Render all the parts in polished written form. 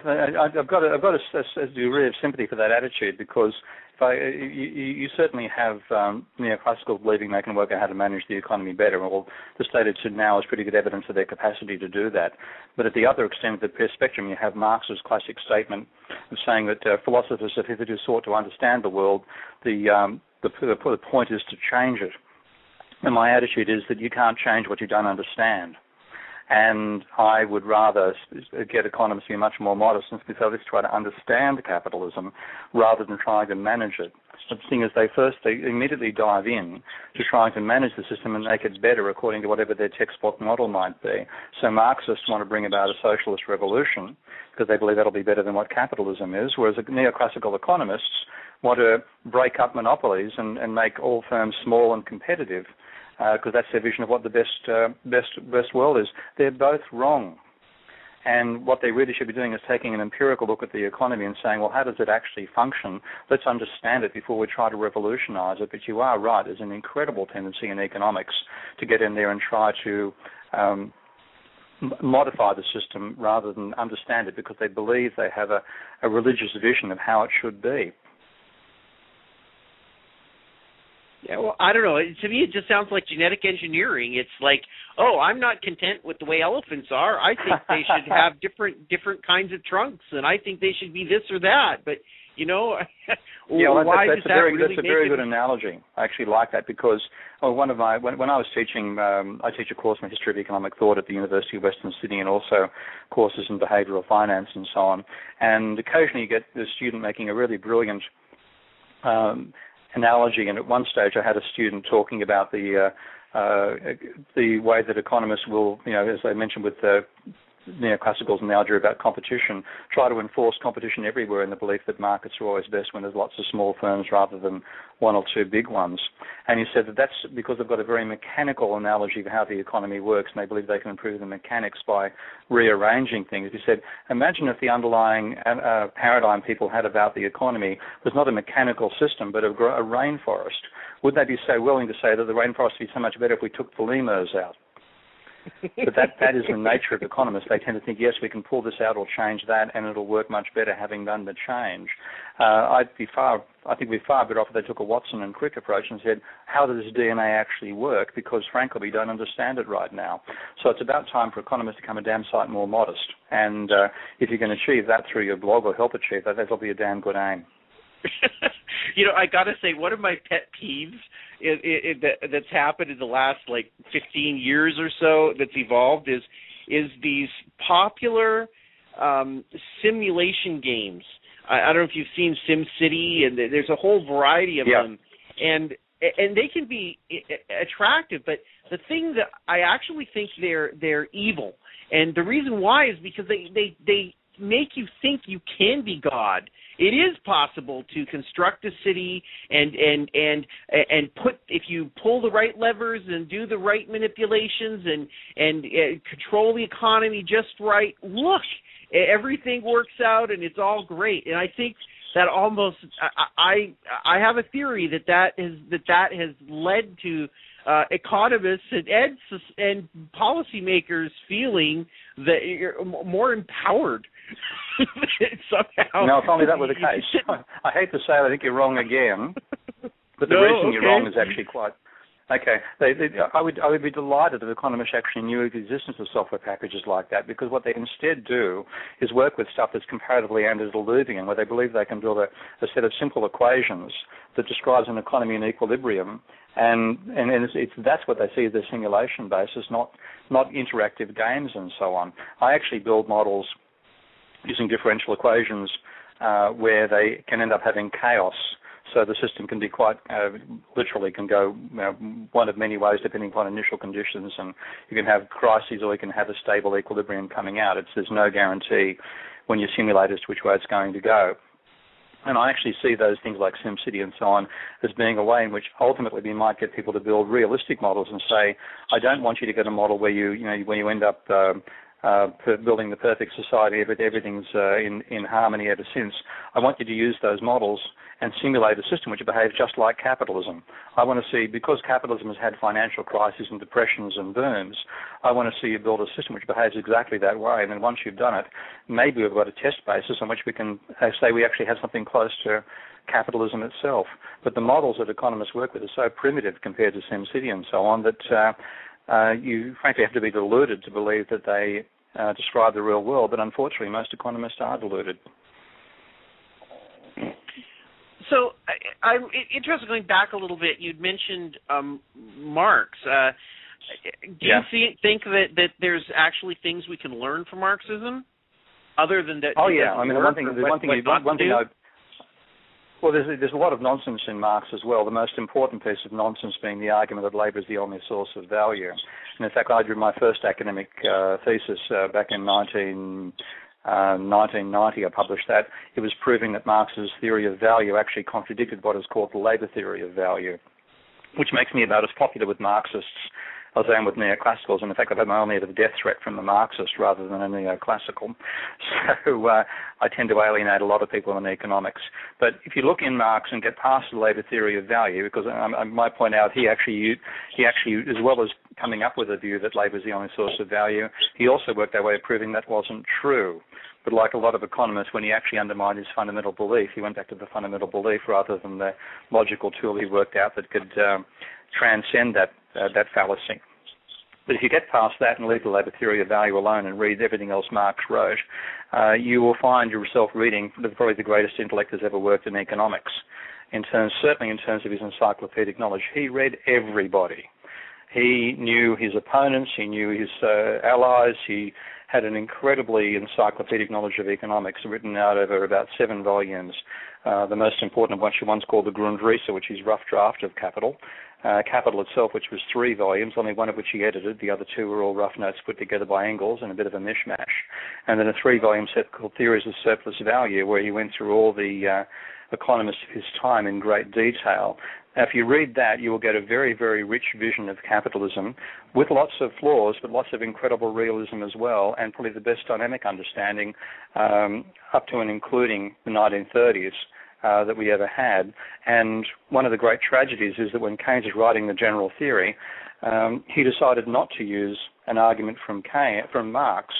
I've got a degree of sympathy for that attitude, because you certainly have neoclassicals believing they can work out how to manage the economy better. Well, the state of now is pretty good evidence of their capacity to do that. But at the other extent of the spectrum, you have Marx's classic statement of saying that philosophers have hitherto sought to understand the world. The point is to change it. And my attitude is that you can't change what you don't understand. And I would rather get economists to be much more modest and say, let's try to understand capitalism rather than trying to manage it. The thing is, they immediately dive in to trying to manage the system and make it better according to whatever their textbook model might be. So Marxists want to bring about a socialist revolution because they believe that'll be better than what capitalism is, whereas neoclassical economists want to break up monopolies and make all firms small and competitive, because that's their vision of what the best world is. They're both wrong. And what they really should be doing is taking an empirical look at the economy and saying, well, how does it actually function? Let's understand it before we try to revolutionize it. But you are right, there's an incredible tendency in economics to get in there and try to modify the system rather than understand it, because they believe they have a religious vision of how it should be. Yeah, well, I don't know. To me, it just sounds like genetic engineering. It's like, oh, I'm not content with the way elephants are. I think they should have different kinds of trunks, and I think they should be this or that. But yeah, well, that's a very good analogy. I actually like that, because when I was teaching, I teach a course in history of economic thought at the University of Western Sydney, and also courses in behavioural finance and so on. And occasionally you get the student making a really brilliant analogy, and at one stage I had a student talking about the way that economists will, as I mentioned with neoclassicals and the idea about competition, try to enforce competition everywhere in the belief that markets are always best when there's lots of small firms rather than one or two big ones. And he said that that's because they've got a very mechanical analogy of how the economy works, and they believe they can improve the mechanics by rearranging things. He said, imagine if the underlying paradigm people had about the economy was not a mechanical system but a rainforest. Would they be so willing to say that the rainforest would be so much better if we took the lemurs out? But that is the nature of economists. They tend to think, yes, we can pull this out or change that, and it'll work much better having done the change. I think we'd far better off if they took a Watson and Crick approach and said, how does DNA actually work? Because, frankly, we don't understand it right now. So it's about time for economists to become a damn sight more modest. And if you can achieve that through your blog or help achieve that, that'll be a damn good aim. I got to say, one of my pet peeves that's happened in the last 15 years or so that's evolved is these popular simulation games. I don't know if you've seen SimCity, and there's a whole variety of them, and they can be attractive. But the thing that I actually think they're evil, and the reason why is because they make you think you can be God. It is possible to construct a city and put, if you pull the right levers and do the right manipulations and control the economy just right, look, everything works out and it's all great. And I think that almost I have a theory that has led to economists and policymakers feeling that you're more empowered somehow. No, if only that were the case. I hate to say it, I think you're wrong again, but the reason you're wrong is actually quite... Okay, I would be delighted if economists actually knew of the existence of software packages like that, because what they instead do is work with stuff that's comparatively antediluvian, where they believe they can build a set of simple equations that describes an economy in equilibrium, and that's what they see as their simulation basis, not interactive games and so on. I actually build models using differential equations where they can end up having chaos. So the system can be quite, literally can go one of many ways depending upon initial conditions, and you can have crises or you can have a stable equilibrium coming out. There's no guarantee when you simulate as to which way it's going to go. And I actually see those things like SimCity and so on as being a way in which ultimately we might get people to build realistic models and say, I don't want you to get a model where you end up building the perfect society, everything's in harmony ever since. I want you to use those models and simulate a system which behaves just like capitalism. I want to see, because capitalism has had financial crises and depressions and booms, I want to see you build a system which behaves exactly that way. And then once you've done it, maybe we've got a test basis on which we can say we actually have something close to capitalism itself. But the models that economists work with are so primitive compared to SimCity and so on that you frankly have to be deluded to believe that they describe the real world. But unfortunately, most economists are deluded. So I'm interested, going back a little bit, you'd mentioned Marx. Do you think that there's actually things we can learn from Marxism, other than that? Oh yeah, I mean well, there's a lot of nonsense in Marx as well. The most important piece of nonsense being the argument that labour is the only source of value. And in fact, I did my first academic thesis back in 1990, I published that. It was proving that Marx's theory of value actually contradicted what is called the labour theory of value, which makes me about as popular with Marxists as I am with neoclassicals. And in fact, I've had my only ever death threat from a Marxist rather than a neoclassical. So I tend to alienate a lot of people in economics. But if you look in Marx and get past the labour theory of value, because I might point out he actually, as well as coming up with a view that labour is the only source of value, he also worked that way of proving that wasn't true. But like a lot of economists, when he actually undermined his fundamental belief, he went back to the fundamental belief rather than the logical tool he worked out that could transcend that fallacy. But if you get past that and leave the labour theory of value alone and read everything else Marx wrote, you will find yourself reading probably the greatest intellect has ever worked in economics. Certainly in terms of his encyclopedic knowledge, he read everybody. He knew his opponents, he knew his allies, he had an incredibly encyclopedic knowledge of economics, written out over about 7 volumes. The most important of which one's called the Grundrisse, which is rough draft of Capital. Capital itself, which was 3 volumes, only one of which he edited. The other 2 were all rough notes put together by Engels and a bit of a mishmash. And then a 3-volume set called Theories of Surplus Value, where he went through all the economists of his time in great detail. Now, if you read that, you will get a very, very rich vision of capitalism with lots of flaws, but lots of incredible realism as well, and probably the best dynamic understanding up to and including the 1930s that we ever had. And one of the great tragedies is that when Keynes was writing the general theory, he decided not to use an argument from Marx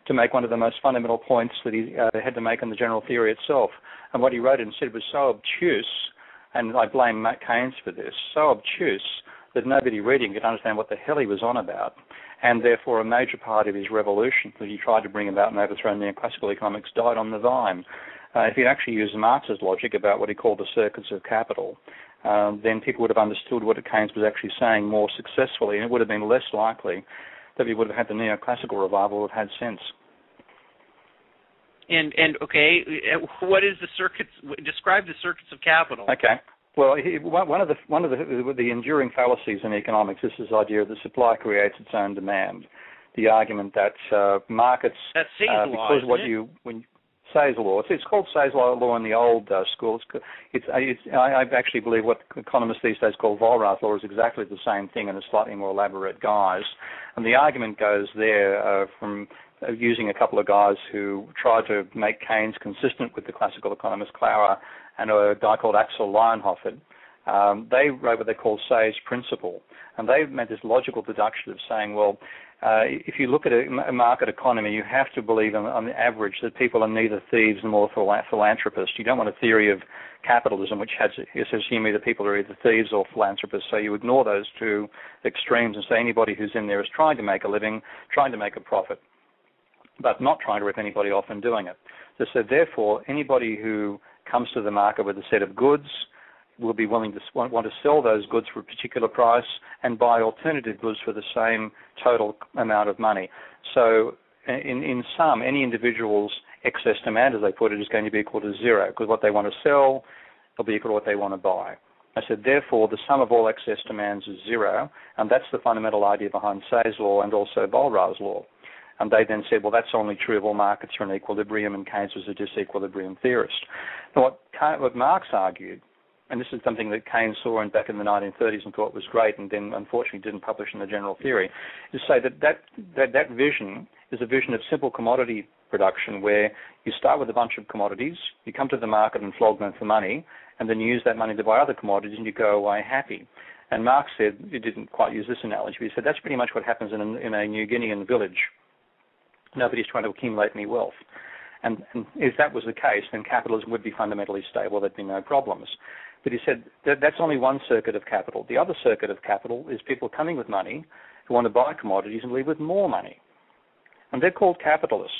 to make one of the most fundamental points that he had to make on the general theory itself. And what he wrote instead was so obtuse, and I blame Keynes for this, so obtuse that nobody reading could understand what the hell he was on about. And therefore a major part of his revolution that he tried to bring about and overthrow neoclassical economics died on the vine. If he'd actually used Marx's logic about what he called the circuits of capital, then people would have understood what Keynes was actually saying more successfully, and it would have been less likely that we would have had the neoclassical revival we've had since. And okay, what is the circuits? Describe the circuits of capital. Okay. Well, one of the enduring fallacies in economics is this idea that supply creates its own demand. The argument that markets, that's Say's law, because what you when Say's law, it's called Say's law in the old school. I actually believe what economists these days call Walras law is exactly the same thing in a slightly more elaborate guise. And the argument goes there from using a couple of guys who tried to make Keynes consistent with the classical economist Clara and a guy called Axel Lionhofer. They wrote what they call Say's principle, and they made this logical deduction of saying, well, if you look at a market economy, you have to believe on the average that people are neither thieves nor philanthropists. You don't want a theory of capitalism which has assumed that people are either thieves or philanthropists, so you ignore those 2 extremes and say anybody who's in there is trying to make a living, trying to make a profit, but not trying to rip anybody off in doing it. So therefore, anybody who comes to the market with a set of goods will be willing to want to sell those goods for a particular price and buy alternative goods for the same total amount of money. So in sum, any individual's excess demand, as they put it, is going to be equal to 0, because what they want to sell will be equal to what they want to buy. I said, therefore, the sum of all excess demands is 0, and that's the fundamental idea behind Say's law and also Walras' law. And they then said, well, that's only true if all markets are in equilibrium, and Keynes was a disequilibrium theorist. Now, what Marx argued, and this is something that Keynes saw back in the 1930s and thought was great, and then unfortunately didn't publish in the general theory, is to say that vision is a vision of simple commodity production where you start with a bunch of commodities, you come to the market and flog them for money, and then you use that money to buy other commodities and you go away happy. And Marx said, he didn't quite use this analogy, but he said that's pretty much what happens in a New Guinean village. Nobody's trying to accumulate any wealth. And if that was the case, then capitalism would be fundamentally stable, there'd be no problems. But he said that's only one circuit of capital. The other circuit of capital is people coming with money who want to buy commodities and leave with more money. And they're called capitalists.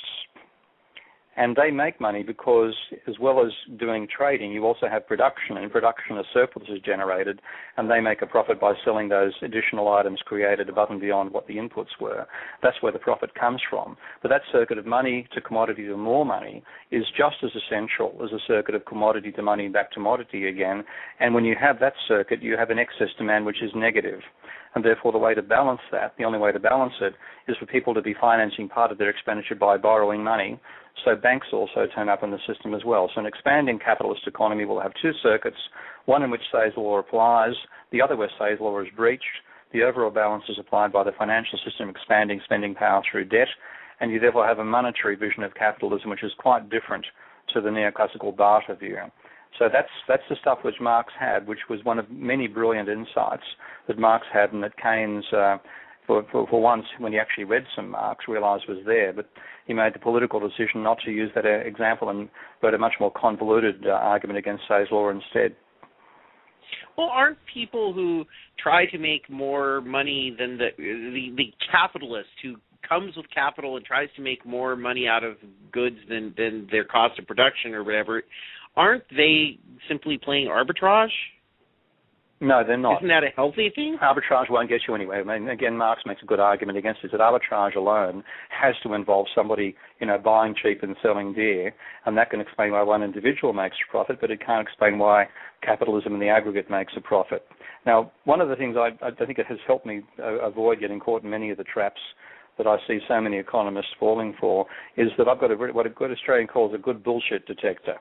And they make money because, as well as doing trading, you also have production. And in production, a surplus is generated, and they make a profit by selling those additional items created above and beyond what the inputs were. That's where the profit comes from. But that circuit of money to commodity to more money is just as essential as a circuit of commodity to money back to commodity again. And when you have that circuit, you have an excess demand which is negative. And therefore, the way to balance that, the only way to balance it, is for people to be financing part of their expenditure by borrowing money. So banks also turn up in the system as well. So an expanding capitalist economy will have two circuits, one in which Say's law applies, the other where Say's law is breached. The overall balance is applied by the financial system expanding spending power through debt, and you therefore have a monetary vision of capitalism which is quite different to the neoclassical barter view. So that's the stuff which Marx had, which was one of many brilliant insights that Marx had and that Keynes, for once, when he actually read some Marx, realized was there. But he made the political decision not to use that example and wrote a much more convoluted argument against Say's law instead. Well, aren't people who try to make more money than the capitalist who comes with capital and tries to make more money out of goods than their cost of production or whatever, aren't they simply playing arbitrage? No, they're not. Isn't that a healthy thing? Arbitrage won't get you anywhere. I mean, again, Marx makes a good argument against it, that arbitrage alone has to involve somebody, buying cheap and selling dear, and that can explain why one individual makes a profit, but it can't explain why capitalism in the aggregate makes a profit. Now, one of the things I think it has helped me avoid getting caught in many of the traps that I see so many economists falling for is that I've got what a good Australian calls a good bullshit detector.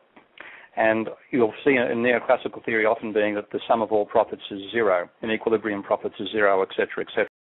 And you'll see in neoclassical theory often being that the sum of all profits is zero, and equilibrium profits is zero, et cetera, et cetera.